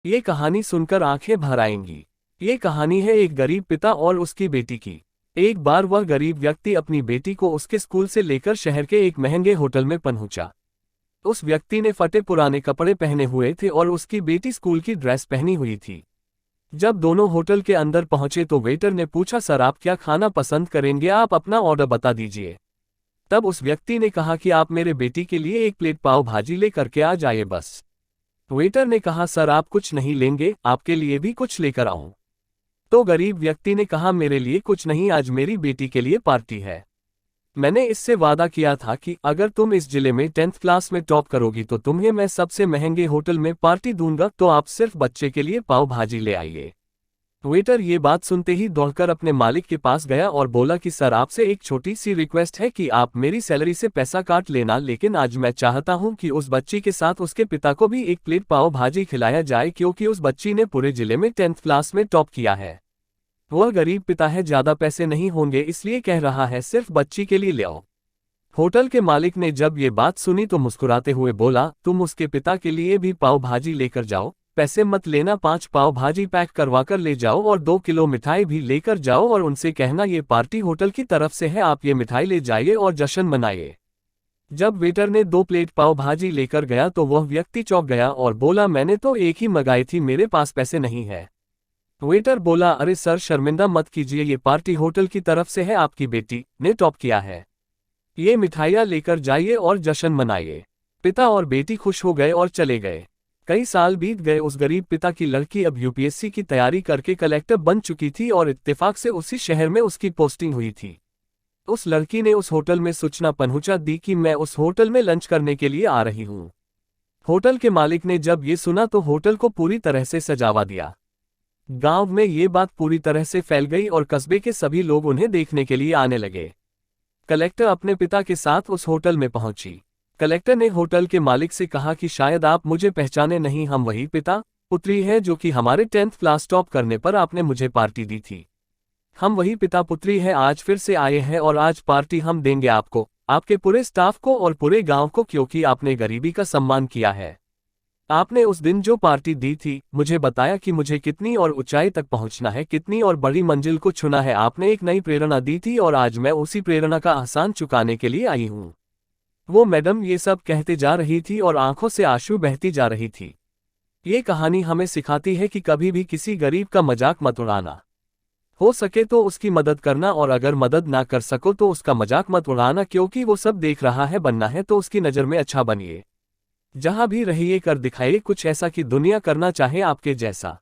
ये कहानी सुनकर आंखें भर आएंगी। ये कहानी है एक गरीब पिता और उसकी बेटी की। एक बार वह गरीब व्यक्ति अपनी बेटी को उसके स्कूल से लेकर शहर के एक महंगे होटल में पहुंचा। उस व्यक्ति ने फटे पुराने कपड़े पहने हुए थे और उसकी बेटी स्कूल की ड्रेस पहनी हुई थी। जब दोनों होटल के अंदर पहुंचे तो वेटर ने पूछा, सर आप क्या खाना पसंद करेंगे, आप अपना ऑर्डर बता दीजिए। तब उस व्यक्ति ने कहा कि आप मेरे बेटी के लिए एक प्लेट पाव भाजी लेकर के आ जाइए बस। वेटर ने कहा, सर आप कुछ नहीं लेंगे, आपके लिए भी कुछ लेकर आऊं। तो गरीब व्यक्ति ने कहा, मेरे लिए कुछ नहीं, आज मेरी बेटी के लिए पार्टी है। मैंने इससे वादा किया था कि अगर तुम इस जिले में 10th क्लास में टॉप करोगी तो तुम्हें मैं सबसे महंगे होटल में पार्टी दूंगा, तो आप सिर्फ बच्चे के लिए पाव भाजी ले आइए। वेटर ये बात सुनते ही दौड़कर अपने मालिक के पास गया और बोला कि सर आपसे एक छोटी सी रिक्वेस्ट है कि आप मेरी सैलरी से पैसा काट लेना, लेकिन आज मैं चाहता हूं कि उस बच्ची के साथ उसके पिता को भी एक प्लेट पाव भाजी खिलाया जाए, क्योंकि उस बच्ची ने पूरे जिले में 10th क्लास में टॉप किया है। वह गरीब पिता है, ज्यादा पैसे नहीं होंगे इसलिए कह रहा है, सिर्फ बच्ची के लिए ले आओ। होटल के मालिक ने जब ये बात सुनी तो मुस्कुराते हुए बोला, तुम उसके पिता के लिए भी पाव भाजी लेकर जाओ, पैसे मत लेना, 5 पाव भाजी पैक करवा कर ले जाओ और 2 किलो मिठाई भी लेकर जाओ और उनसे कहना ये पार्टी होटल की तरफ से है, आप ये मिठाई ले जाइए और जश्न मनाइए। जब वेटर ने 2 प्लेट पाव भाजी लेकर गया तो वह व्यक्ति चौंक गया और बोला, मैंने तो एक ही मंगाई थी, मेरे पास पैसे नहीं है। वेटर बोला, अरे सर शर्मिंदा मत कीजिए, ये पार्टी होटल की तरफ से है, आपकी बेटी ने टॉप किया है, ये मिठाइयाँ लेकर जाइए और जश्न मनाइए। पिता और बेटी खुश हो गए और चले गए। कई साल बीत गए। उस गरीब पिता की लड़की अब यूपीएससी की तैयारी करके कलेक्टर बन चुकी थी और इत्तेफाक से उसी शहर में उसकी पोस्टिंग हुई थी। उस लड़की ने उस होटल में सूचना पहुंचा दी कि मैं उस होटल में लंच करने के लिए आ रही हूं। होटल के मालिक ने जब ये सुना तो होटल को पूरी तरह से सजावा दिया। गांव में ये बात पूरी तरह से फैल गई और कस्बे के सभी लोग उन्हें देखने के लिए आने लगे। कलेक्टर अपने पिता के साथ उस होटल में पहुंची। कलेक्टर ने होटल के मालिक से कहा कि शायद आप मुझे पहचाने नहीं, हम वही पिता पुत्री है जो कि हमारे 10th क्लास टॉप करने पर आपने मुझे पार्टी दी थी। हम वही पिता पुत्री है, आज फिर से आए हैं और आज पार्टी हम देंगे आपको, आपके पूरे स्टाफ को और पूरे गांव को, क्योंकि आपने गरीबी का सम्मान किया है। आपने उस दिन जो पार्टी दी थी, मुझे बताया कि मुझे कितनी और ऊंचाई तक पहुंचना है, कितनी और बड़ी मंजिल को छूना है। आपने एक नई प्रेरणा दी थी और आज मैं उसी प्रेरणा का एहसान चुकाने के लिए आई हूं। वो मैडम ये सब कहते जा रही थी और आंखों से आंसू बहती जा रही थी। ये कहानी हमें सिखाती है कि कभी भी किसी गरीब का मजाक मत उड़ाना। हो सके तो उसकी मदद करना और अगर मदद ना कर सको तो उसका मजाक मत उड़ाना, क्योंकि वो सब देख रहा है, बनना है तो उसकी नज़र में अच्छा बनिए। जहां भी रहिए कर दिखाइए कुछ ऐसा कि दुनिया करना चाहे आपके जैसा।